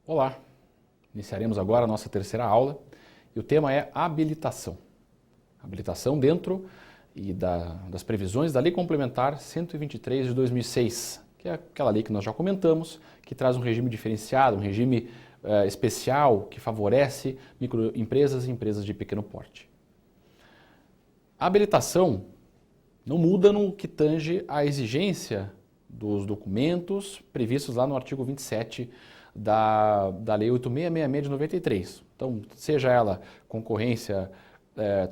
Olá, iniciaremos agora a nossa terceira aula e o tema é habilitação. Habilitação dentro das previsões da Lei Complementar 123 de 2006, que é aquela lei que nós já comentamos, que traz um regime diferenciado, um regime especial que favorece microempresas e empresas de pequeno porte. A habilitação não muda no que tange à exigência dos documentos previstos lá no artigo 27 da Lei 8666 de 93. Então, seja ela concorrência,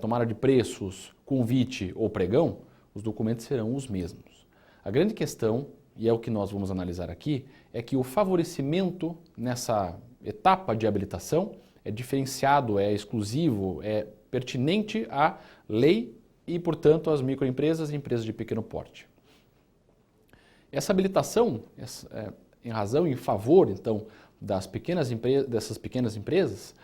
tomada de preços, convite ou pregão, os documentos serão os mesmos. A grande questão, e é o que nós vamos analisar aqui, é que o favorecimento nessa etapa de habilitação é diferenciado, é exclusivo, é pertinente à lei e, portanto, às microempresas e empresas de pequeno porte. Essa habilitação, em razão e em favor, então, dessas pequenas empresas,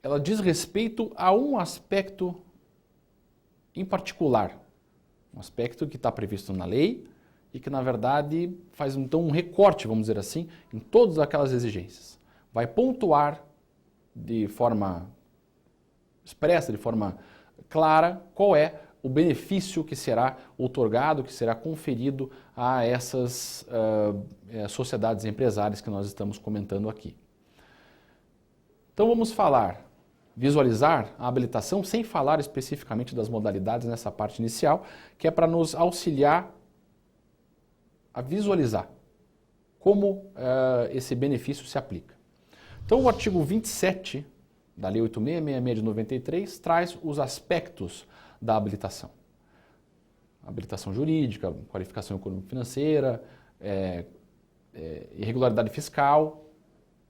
ela diz respeito a um aspecto em particular, um aspecto que está previsto na lei e que, na verdade, faz então um recorte, vamos dizer assim, em todas aquelas exigências. Vai pontuar de forma expressa, de forma clara, qual é o benefício que será outorgado, que será conferido a essas sociedades empresárias que nós estamos comentando aqui. Então vamos visualizar a habilitação sem falar especificamente das modalidades nessa parte inicial, que é para nos auxiliar a visualizar como esse benefício se aplica. Então o artigo 27 da Lei 8666 de 93 traz os aspectos da habilitação. Habilitação jurídica, qualificação econômico-financeira, irregularidade fiscal,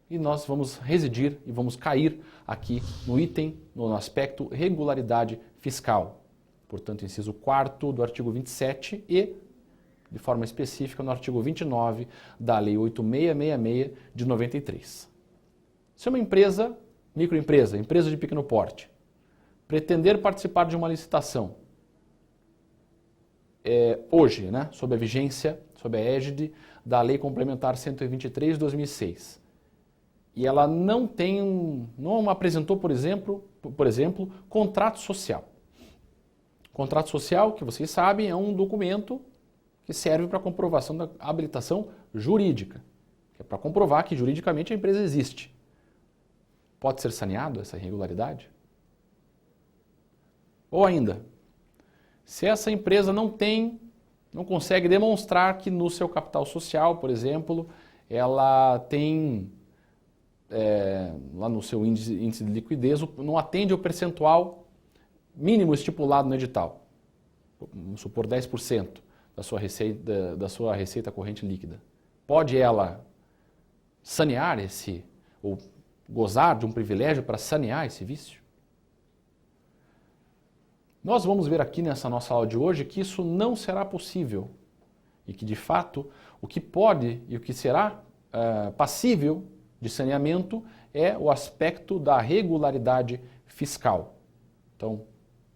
e nós vamos residir e vamos cair aqui no item, no aspecto regularidade fiscal. Portanto, inciso 4º do artigo 27 e, de forma específica, no artigo 29 da Lei 8666 de 93. Se uma empresa, microempresa, empresa de pequeno porte, pretender participar de uma licitação hoje, sob a vigência, sob a égide da Lei Complementar 123 de 2006, e ela não apresentou, por exemplo, contrato social. Contrato social, que vocês sabem, é um documento que serve para comprovação da habilitação jurídica, que é para comprovar que juridicamente a empresa existe. Pode ser saneado essa irregularidade? Ou ainda, se essa empresa não consegue demonstrar que no seu capital social, por exemplo, ela tem, lá no seu índice de liquidez, não atende ao percentual mínimo estipulado no edital, vamos supor 10% da sua receita corrente líquida. Pode ela sanear ou gozar de um privilégio para sanear esse vício? Nós vamos ver aqui nessa nossa aula de hoje que isso não será possível e que, de fato, o que pode e o que será passível de saneamento é o aspecto da regularidade fiscal. Então,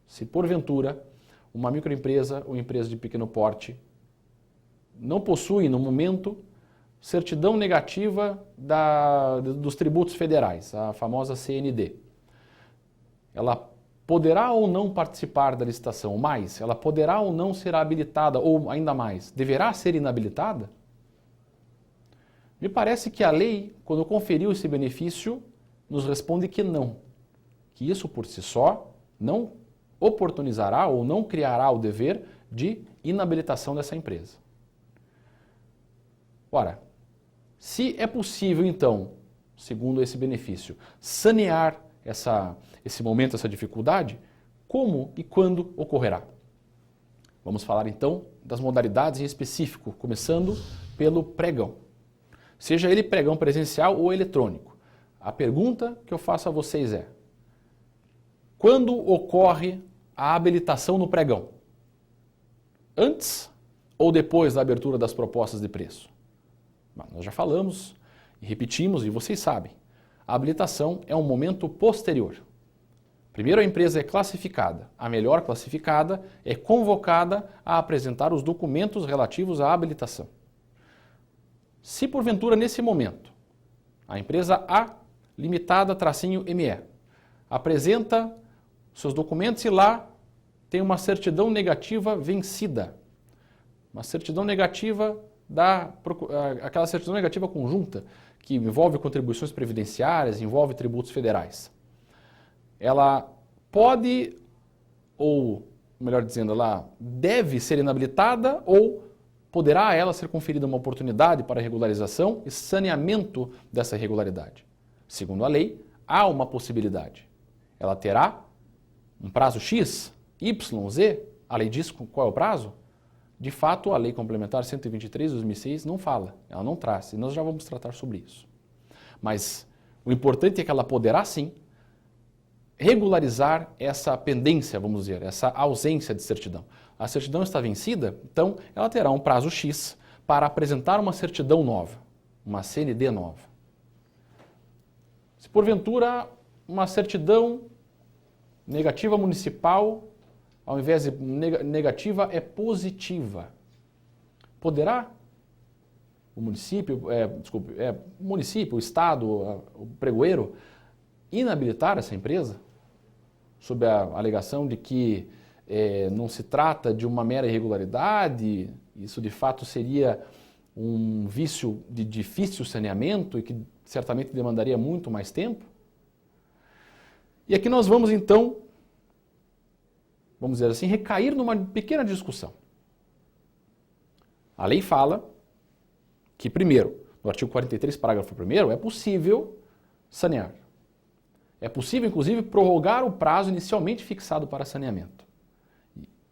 se porventura uma microempresa ou empresa de pequeno porte não possui, no momento, certidão negativa dos tributos federais, a famosa CND, ela poderá ou não participar da licitação, mas ela poderá ou não ser habilitada, ou ainda mais, deverá ser inabilitada? Me parece que a lei, quando conferiu esse benefício, nos responde que não, que isso por si só não oportunizará ou não criará o dever de inabilitação dessa empresa. Ora, se é possível então, segundo esse benefício, sanear esse momento, essa dificuldade, como e quando ocorrerá? Vamos falar então das modalidades em específico, começando pelo pregão. Seja ele pregão presencial ou eletrônico. A pergunta que eu faço a vocês é: quando ocorre a habilitação no pregão? Antes ou depois da abertura das propostas de preço? Nós já falamos e repetimos, e vocês sabem, a habilitação é um momento posterior. Primeiro a empresa é classificada, a melhor classificada é convocada a apresentar os documentos relativos à habilitação. Se porventura nesse momento A empresa A, limitada, tracinho ME, apresenta seus documentos e lá tem uma certidão negativa vencida. Uma certidão negativa aquela certidão negativa conjunta, que envolve contribuições previdenciárias, envolve tributos federais. Ela pode, ou melhor dizendo, ela deve ser inabilitada ou poderá a ela ser conferida uma oportunidade para regularização e saneamento dessa irregularidade. Segundo a lei, há uma possibilidade. Ela terá um prazo X, Y, Z, a lei diz qual é o prazo? De fato, a Lei Complementar 123 de 2006 não fala, ela não traz, e nós já vamos tratar sobre isso. Mas o importante é que ela poderá sim regularizar essa pendência, vamos dizer, essa ausência de certidão. A certidão está vencida, então ela terá um prazo X para apresentar uma certidão nova, uma CND nova. Se porventura uma certidão negativa municipal, ao invés de negativa, é positiva, poderá o município, o Estado, o pregoeiro, inabilitar essa empresa, sob a alegação de que não se trata de uma mera irregularidade, isso de fato seria um vício de difícil saneamento e que certamente demandaria muito mais tempo? E aqui nós vamos então, vamos dizer assim, recair numa pequena discussão. A lei fala que, primeiro, no artigo 43, parágrafo 1º, é possível sanear. É possível, inclusive, prorrogar o prazo inicialmente fixado para saneamento.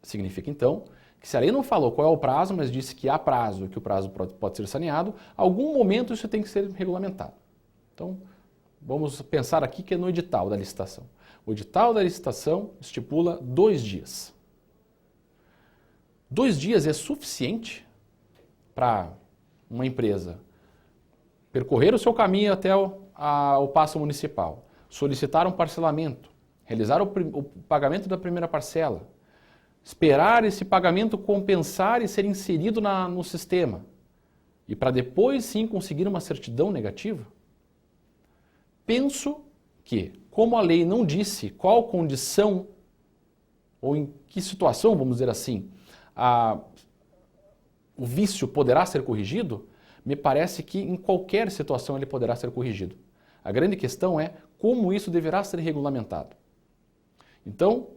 Significa, então, que se a lei não falou qual é o prazo, mas disse que há prazo e que o prazo pode ser saneado, algum momento isso tem que ser regulamentado. Então, vamos pensar aqui que é no edital da licitação. O edital da licitação estipula 2 dias. 2 dias é suficiente para uma empresa percorrer o seu caminho até o paço municipal, solicitar um parcelamento, realizar o pagamento da primeira parcela, esperar esse pagamento compensar e ser inserido no sistema, e para depois sim conseguir uma certidão negativa? Penso que, como a lei não disse qual condição ou em que situação, vamos dizer assim, o vício poderá ser corrigido, me parece que em qualquer situação ele poderá ser corrigido. A grande questão é como isso deverá ser regulamentado. Então,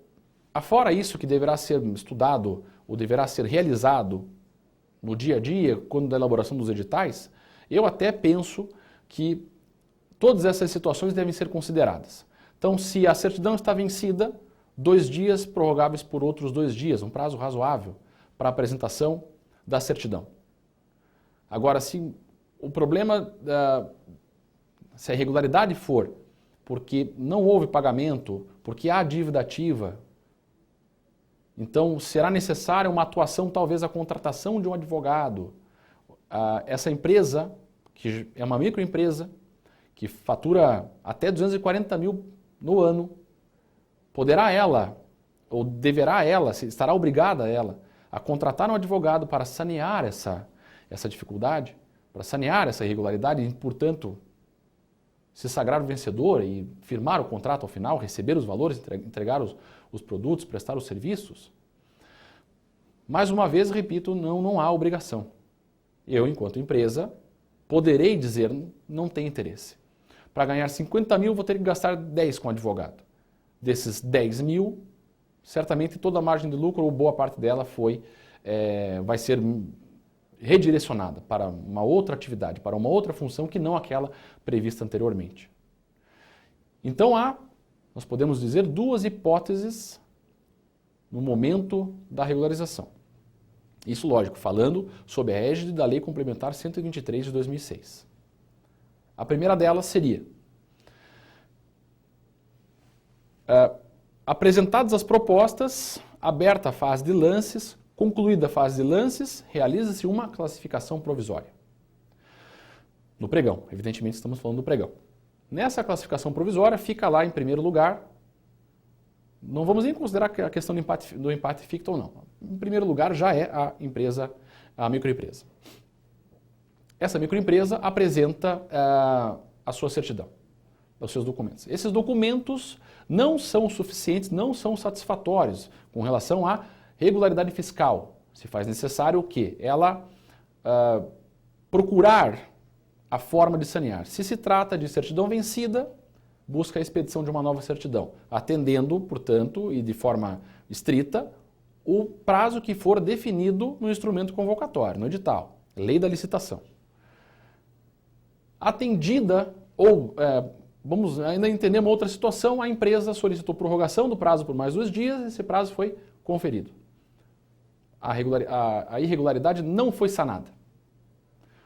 afora isso que deverá ser estudado ou deverá ser realizado no dia a dia, quando da elaboração dos editais, eu até penso que todas essas situações devem ser consideradas. Então, se a certidão está vencida, 2 dias prorrogáveis por outros 2 dias, um prazo razoável para a apresentação da certidão. Agora, se o problema, se a irregularidade for porque não houve pagamento, porque há dívida ativa, então será necessária uma atuação, talvez a contratação de um advogado. Essa empresa, que é uma microempresa, que fatura até 240 mil no ano, poderá ela, ou deverá ela, estará obrigada ela, a contratar um advogado para sanear essa dificuldade, para sanear essa irregularidade e, portanto, se sagrar o vencedor e firmar o contrato ao final, receber os valores, entregar os produtos, prestar os serviços? Mais uma vez, repito, não há obrigação. Eu, enquanto empresa, poderei dizer, não tem interesse. Para ganhar 50 mil, vou ter que gastar 10 com advogado. Desses 10 mil, certamente toda a margem de lucro, ou boa parte dela, vai ser redirecionada para uma outra atividade, para uma outra função que não aquela prevista anteriormente. Então nós podemos dizer, 2 hipóteses no momento da regularização. Isso, lógico, falando sob a égide da Lei Complementar 123 de 2006. A primeira delas seria: apresentadas as propostas, aberta a fase de lances, concluída a fase de lances, realiza-se uma classificação provisória. No pregão, evidentemente estamos falando do pregão. Nessa classificação provisória fica lá em primeiro lugar, não vamos nem considerar a questão do empate ficto ou não. Em primeiro lugar já é a microempresa. Essa microempresa apresenta a sua certidão, os seus documentos. Esses documentos não são suficientes, não são satisfatórios com relação à regularidade fiscal. Se faz necessário o quê? Ela procurar a forma de sanear. Se se trata de certidão vencida, busca a expedição de uma nova certidão, atendendo, portanto, e de forma estrita, o prazo que for definido no instrumento convocatório, no edital, lei da licitação. Atendida, ou vamos ainda entender uma outra situação, a empresa solicitou prorrogação do prazo por mais 2 dias, esse prazo foi conferido. A irregularidade não foi sanada.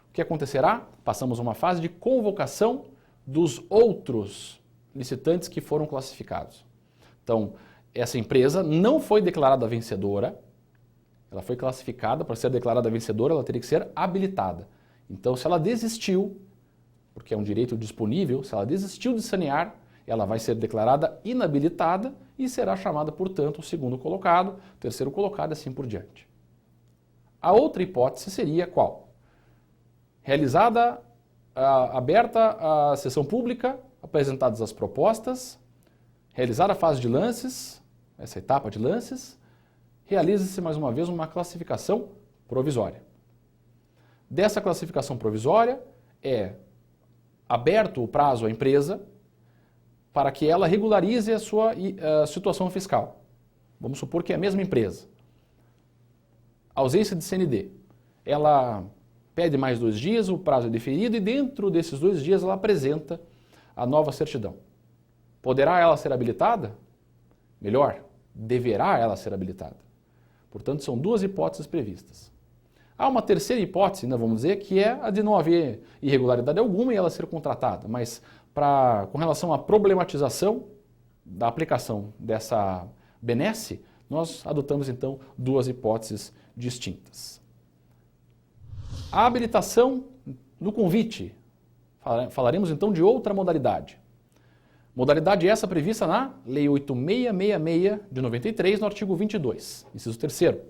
O que acontecerá? Passamos uma fase de convocação dos outros licitantes que foram classificados. Então, essa empresa não foi declarada vencedora, ela foi classificada, para ser declarada vencedora ela teria que ser habilitada. Então, se ela desistiu, porque é um direito disponível, se ela desistiu de sanear, ela vai ser declarada inabilitada e será chamada, portanto, o segundo colocado, terceiro colocado, assim por diante. A outra hipótese seria qual? Aberta a sessão pública, apresentadas as propostas, realizada a fase de lances, essa etapa de lances, realiza-se mais uma vez uma classificação provisória. Dessa classificação provisória é aberto o prazo à empresa para que ela regularize a sua situação fiscal. Vamos supor que é a mesma empresa. Ausência de CND. Ela pede mais 2 dias, o prazo é deferido e dentro desses 2 dias ela apresenta a nova certidão. Poderá ela ser habilitada? Melhor, deverá ela ser habilitada. Portanto, são 2 hipóteses previstas. Há uma terceira hipótese, ainda vamos dizer, que é a de não haver irregularidade alguma e ela ser contratada, mas com relação à problematização da aplicação dessa benesse, nós adotamos então 2 hipóteses distintas. A habilitação no convite. Falaremos então de outra modalidade. Modalidade essa prevista na Lei 8666 de 93, no artigo 22, inciso 3º.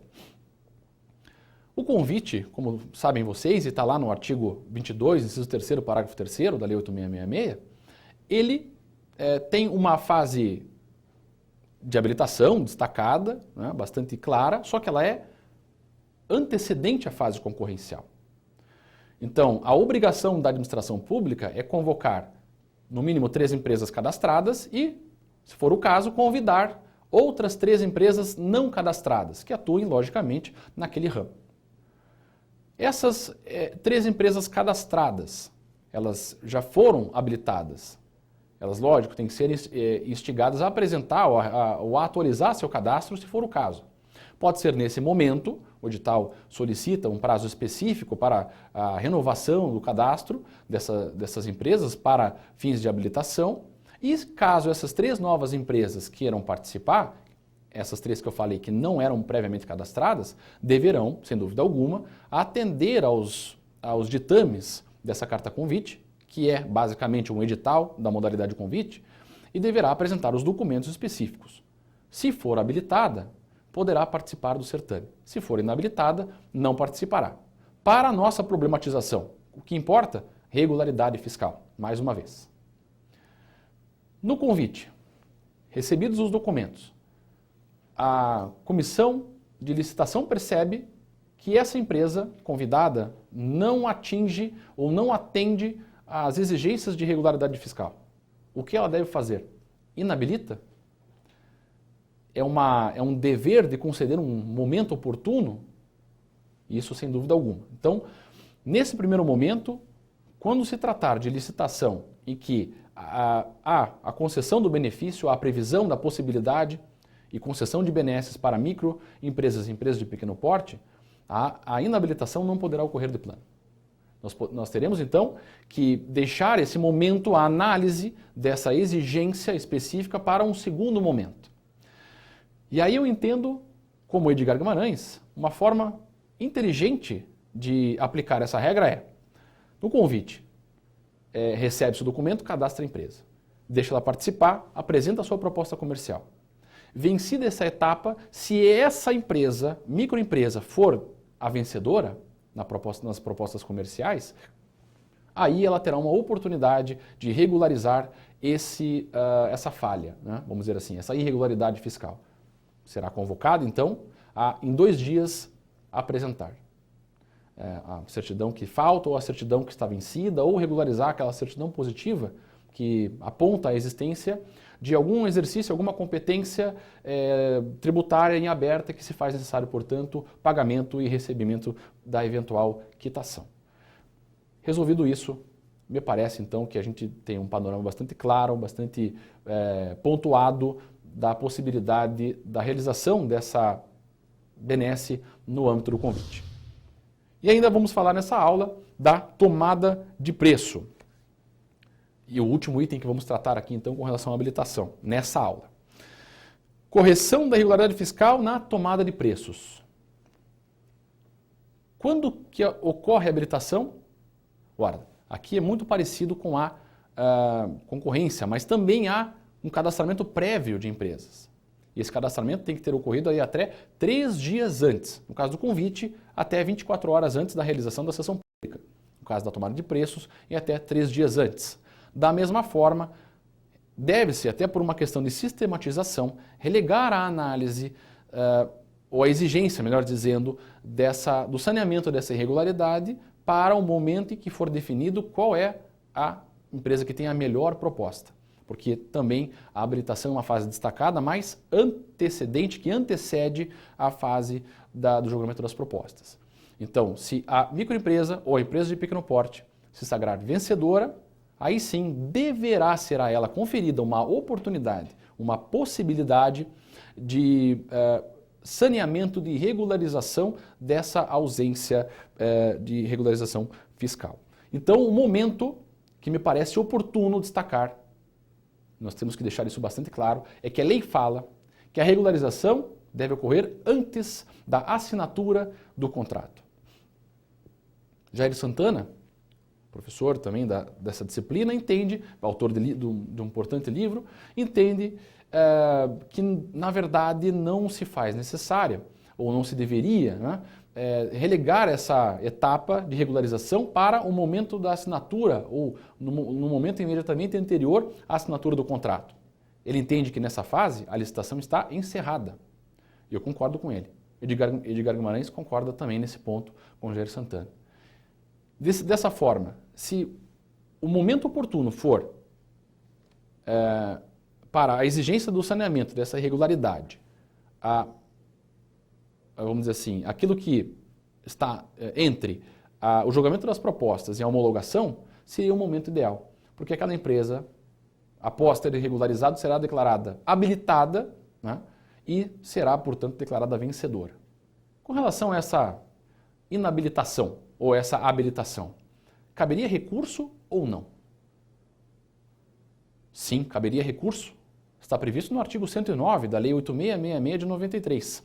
O convite, como sabem vocês, e está lá no artigo 22, inciso 3º, parágrafo 3º da Lei 8666, ele tem uma fase de habilitação destacada, né, bastante clara, só que ela é antecedente à fase concorrencial. Então, a obrigação da administração pública é convocar no mínimo 3 empresas cadastradas e, se for o caso, convidar outras 3 empresas não cadastradas, que atuem, logicamente, naquele ramo. Essas 3 empresas cadastradas, elas já foram habilitadas. Elas, lógico, têm que ser instigadas a apresentar ou a atualizar seu cadastro, se for o caso. Pode ser nesse momento, o edital solicita um prazo específico para a renovação do cadastro dessas empresas para fins de habilitação. E caso essas 3 novas empresas queiram participar, essas 3 que eu falei que não eram previamente cadastradas, deverão, sem dúvida alguma, atender aos ditames dessa carta convite, que é basicamente um edital da modalidade convite, e deverá apresentar os documentos específicos. Se for habilitada, poderá participar do certame. Se for inabilitada, não participará. Para a nossa problematização, o que importa? Regularidade fiscal, mais uma vez. No convite, recebidos os documentos, a comissão de licitação percebe que essa empresa convidada não atinge ou não atende às exigências de regularidade fiscal. O que ela deve fazer? Inabilita? É um dever de conceder um momento oportuno? Isso sem dúvida alguma. Então, nesse primeiro momento, quando se tratar de licitação em que há a concessão do benefício, há a previsão da possibilidade e concessão de benesses para microempresas e empresas de pequeno porte, a inabilitação não poderá ocorrer de plano. Nós teremos, então, que deixar esse momento, a análise dessa exigência específica para um segundo momento. E aí eu entendo, como Edgar Guimarães, uma forma inteligente de aplicar essa regra é, no convite, recebe-se o documento, cadastra a empresa, deixa ela participar, apresenta a sua proposta comercial. Vencida essa etapa, se essa empresa, microempresa, for a vencedora nas propostas comerciais, aí ela terá uma oportunidade de regularizar essa falha, né? Vamos dizer assim, essa irregularidade fiscal. Será convocado, então, a, em 2 dias, apresentar a certidão que falta ou a certidão que está vencida, ou regularizar aquela certidão positiva que aponta a existência de algum exercício, alguma competência tributária em aberta que se faz necessário, portanto, pagamento e recebimento da eventual quitação. Resolvido isso, me parece então que a gente tem um panorama bastante claro, bastante pontuado da possibilidade da realização dessa benesse no âmbito do convite. E ainda vamos falar nessa aula da tomada de preço. E o último item que vamos tratar aqui então com relação à habilitação, nessa aula. Correção da irregularidade fiscal na tomada de preços. Quando que ocorre a habilitação? Ora, aqui é muito parecido com a concorrência, mas também há um cadastramento prévio de empresas. E esse cadastramento tem que ter ocorrido aí até 3 dias antes. No caso do convite, até 24 horas antes da realização da sessão pública. No caso da tomada de preços, e até 3 dias antes. Da mesma forma, deve-se, até por uma questão de sistematização, relegar a análise, ou a exigência, melhor dizendo, do saneamento dessa irregularidade para o momento em que for definido qual é a empresa que tem a melhor proposta. Porque também a habilitação é uma fase destacada, mas antecedente, que antecede a fase do julgamento das propostas. Então, se a microempresa ou a empresa de pequeno porte se sagrar vencedora, aí sim deverá ser a ela conferida uma oportunidade, uma possibilidade de saneamento, de regularização dessa ausência de regularização fiscal. Então, o momento que me parece oportuno destacar, nós temos que deixar isso bastante claro, é que a lei fala que a regularização deve ocorrer antes da assinatura do contrato. Jair Santana, professor também dessa disciplina, entende, autor de um importante livro, entende que, na verdade, não se faz necessária, ou não se deveria, né, relegar essa etapa de regularização para o momento da assinatura, ou no momento imediatamente anterior à assinatura do contrato. Ele entende que nessa fase a licitação está encerrada. E eu concordo com ele. Edgar Guimarães concorda também nesse ponto com Jair Santana. Dessa forma, se o momento oportuno for para a exigência do saneamento dessa irregularidade, vamos dizer assim, aquilo que está entre o julgamento das propostas e a homologação, seria o momento ideal. Porque aquela empresa, após ter regularizado, será declarada habilitada, né, e será, portanto, declarada vencedora. Com relação a essa inabilitação ou essa habilitação, caberia recurso ou não? Sim, caberia recurso. Está previsto no artigo 109 da Lei 8666 de 93.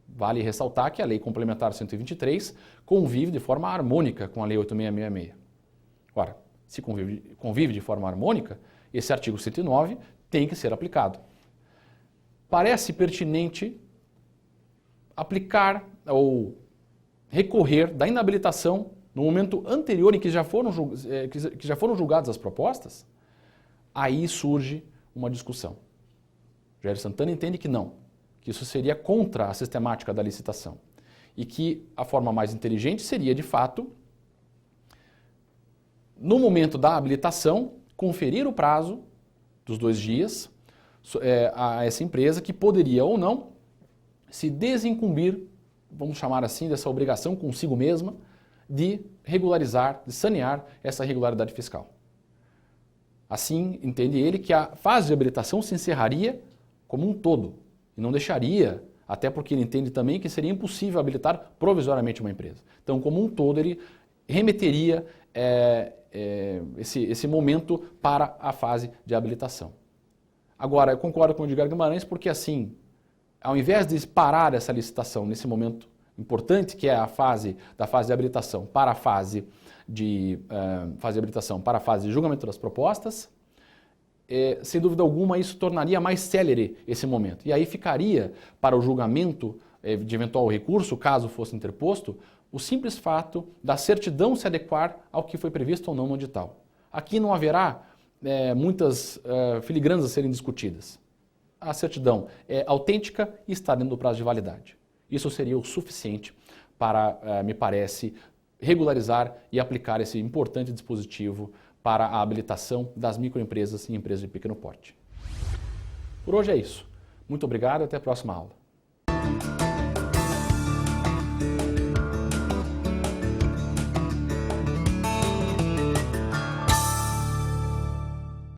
Vale ressaltar que a Lei Complementar 123 convive de forma harmônica com a Lei 8666. Ora, se convive de forma harmônica, esse artigo 109 tem que ser aplicado. Parece pertinente aplicar ou recorrer da inabilitação no momento anterior em que já foram julgadas as propostas? Aí surge uma discussão. Jair Santana entende que não, que isso seria contra a sistemática da licitação e que a forma mais inteligente seria, de fato, no momento da habilitação, conferir o prazo dos 2 dias a essa empresa que poderia ou não se desincumbir, vamos chamar assim, dessa obrigação consigo mesma de regularizar, de sanear essa irregularidade fiscal. Assim, entende ele que a fase de habilitação se encerraria como um todo e não deixaria, até porque ele entende também que seria impossível habilitar provisoriamente uma empresa. Então, como um todo, ele remeteria esse momento para a fase de habilitação. Agora, eu concordo com o Edgar Guimarães porque, assim, ao invés de parar essa licitação nesse momento importante, que é a fase de habilitação para a fase de habilitação para a fase de julgamento das propostas, sem dúvida alguma isso tornaria mais célere esse momento. E aí ficaria para o julgamento de eventual recurso, caso fosse interposto, o simples fato da certidão se adequar ao que foi previsto ou não no edital. Aqui não haverá muitas filigranas a serem discutidas. A certidão é autêntica e está dentro do prazo de validade. Isso seria o suficiente para, me parece, regularizar e aplicar esse importante dispositivo para a habilitação das microempresas e empresas de pequeno porte. Por hoje é isso. Muito obrigado e até a próxima aula.